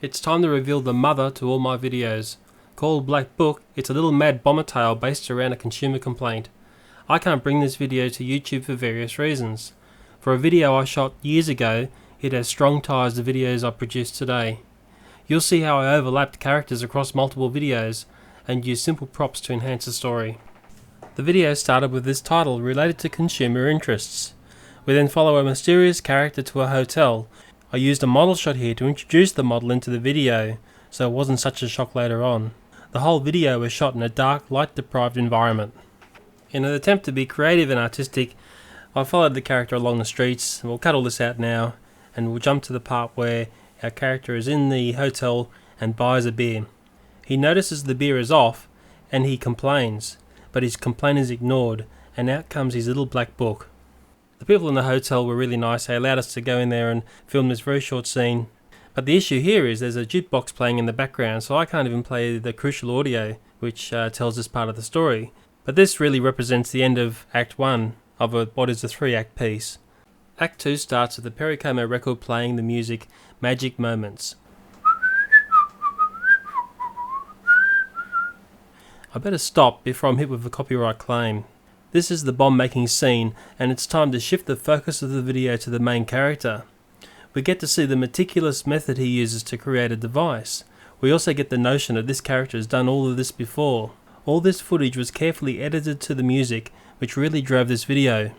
It's time to reveal the mother to all my videos. Called Black Book, it's a little mad bomber tale based around a consumer complaint. I can't bring this video to YouTube for various reasons. For a video I shot years ago, it has strong ties to videos I produce today. You'll see how I overlapped characters across multiple videos and used simple props to enhance the story. The video started with this title related to consumer interests. We then follow a mysterious character to a hotel. I used a model shot here to introduce the model into the video, so it wasn't such a shock later on. The whole video was shot in a dark, light-deprived environment. In an attempt to be creative and artistic, I followed the character along the streets, and we'll cut all this out now, and we'll jump to the part where our character is in the hotel and buys a beer. He notices the beer is off, and he complains, but his complaint is ignored, and out comes his little black book. The people in the hotel were really nice. They allowed us to go in there and film this very short scene. But the issue here is there's a jukebox playing in the background, so I can't even play the crucial audio which tells this part of the story. But this really represents the end of Act 1 of what is a 3-act piece. Act 2 starts with the Perry Como record playing the music Magic Moments. I better stop before I'm hit with a copyright claim. This is the bomb making scene, and it's time to shift the focus of the video to the main character. We get to see the meticulous method he uses to create a device. We also get the notion that this character has done all of this before. All this footage was carefully edited to the music, which really drove this video.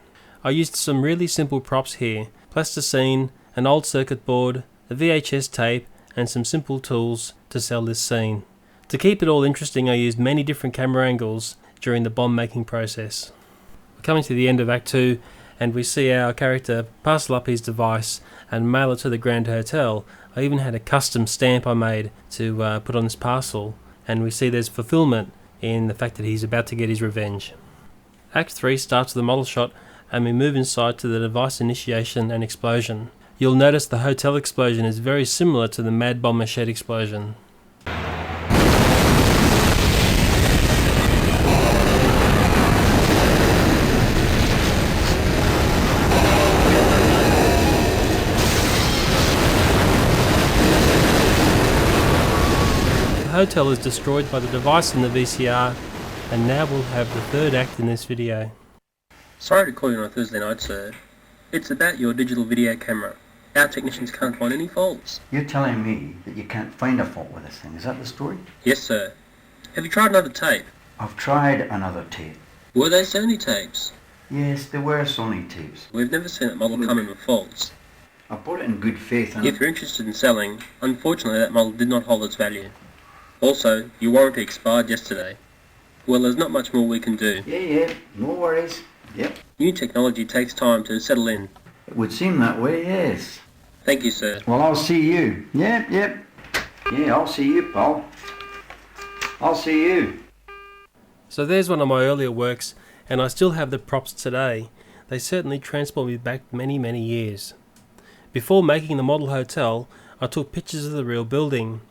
I used some really simple props here: plasticine, an old circuit board, a VHS tape, and some simple tools to sell this scene. To keep it all interesting, I used many different camera angles during the bomb making process. We're coming to the end of Act 2, and we see our character parcel up his device and mail it to the Grand Hotel. I even had a custom stamp I made to put on this parcel, and we see there's fulfillment in the fact that he's about to get his revenge. Act 3 starts with a model shot, and we move inside to the device initiation and explosion. You'll notice the hotel explosion is very similar to the Mad Bomber shed explosion. The hotel is destroyed by the device in the VCR, and now we'll have the third act in this video. Sorry to call you on a Thursday night, sir. It's about your digital video camera. Our technicians can't find any faults. You're telling me that you can't find a fault with this thing, is that the story? Yes, sir. Have you tried another tape? I've tried another tape. Were they Sony tapes? Yes, there were Sony tapes. We've never seen that model come in with faults. I bought it in good faith and... If you're interested in selling, unfortunately that model did not hold its value. Also, your warranty expired yesterday. Well, there's not much more we can do. Yeah, no worries. Yep. New technology takes time to settle in. It would seem that way, yes. Thank you, sir. Well, I'll see you. Yep. Yeah, I'll see you, pal. I'll see you. So there's one of my earlier works, and I still have the props today. They certainly transport me back many, many years. Before making the model hotel, I took pictures of the real building.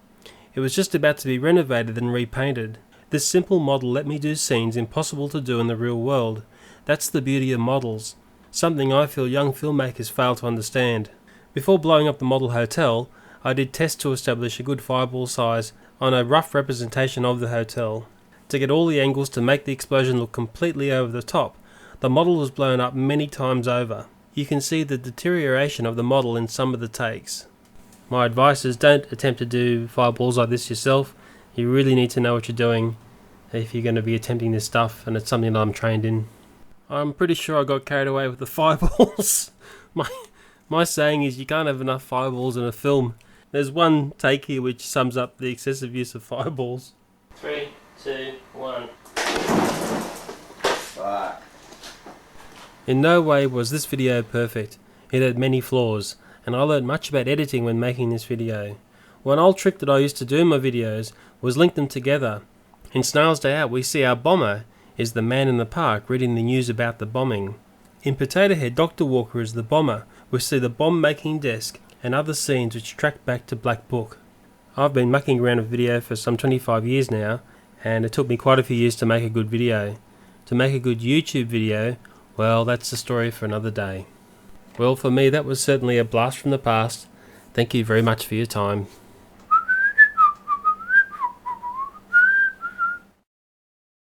It was just about to be renovated and repainted. This simple model let me do scenes impossible to do in the real world. That's the beauty of models, something I feel young filmmakers fail to understand. Before blowing up the model hotel, I did tests to establish a good fireball size on a rough representation of the hotel. To get all the angles to make the explosion look completely over the top, the model was blown up many times over. You can see the deterioration of the model in some of the takes. My advice is don't attempt to do fireballs like this yourself. You really need to know what you're doing if you're going to be attempting this stuff, and it's something that I'm trained in. I'm pretty sure I got carried away with the fireballs. My saying is you can't have enough fireballs in a film. There's one take here which sums up the excessive use of fireballs. 3, 2, 1. Fuck. In no way was this video perfect. It had many flaws, and I learned much about editing when making this video. One old trick that I used to do in my videos was link them together. In Snail's Day Out we see our bomber is the man in the park reading the news about the bombing. In Potato Head, Dr. Walker is the bomber. We see the bomb making desk and other scenes which track back to Black Book. I've been mucking around with video for some 25 years now, and it took me quite a few years to make a good video. To make a good YouTube video, well, that's a story for another day. Well, for me that was certainly a blast from the past. Thank you very much for your time.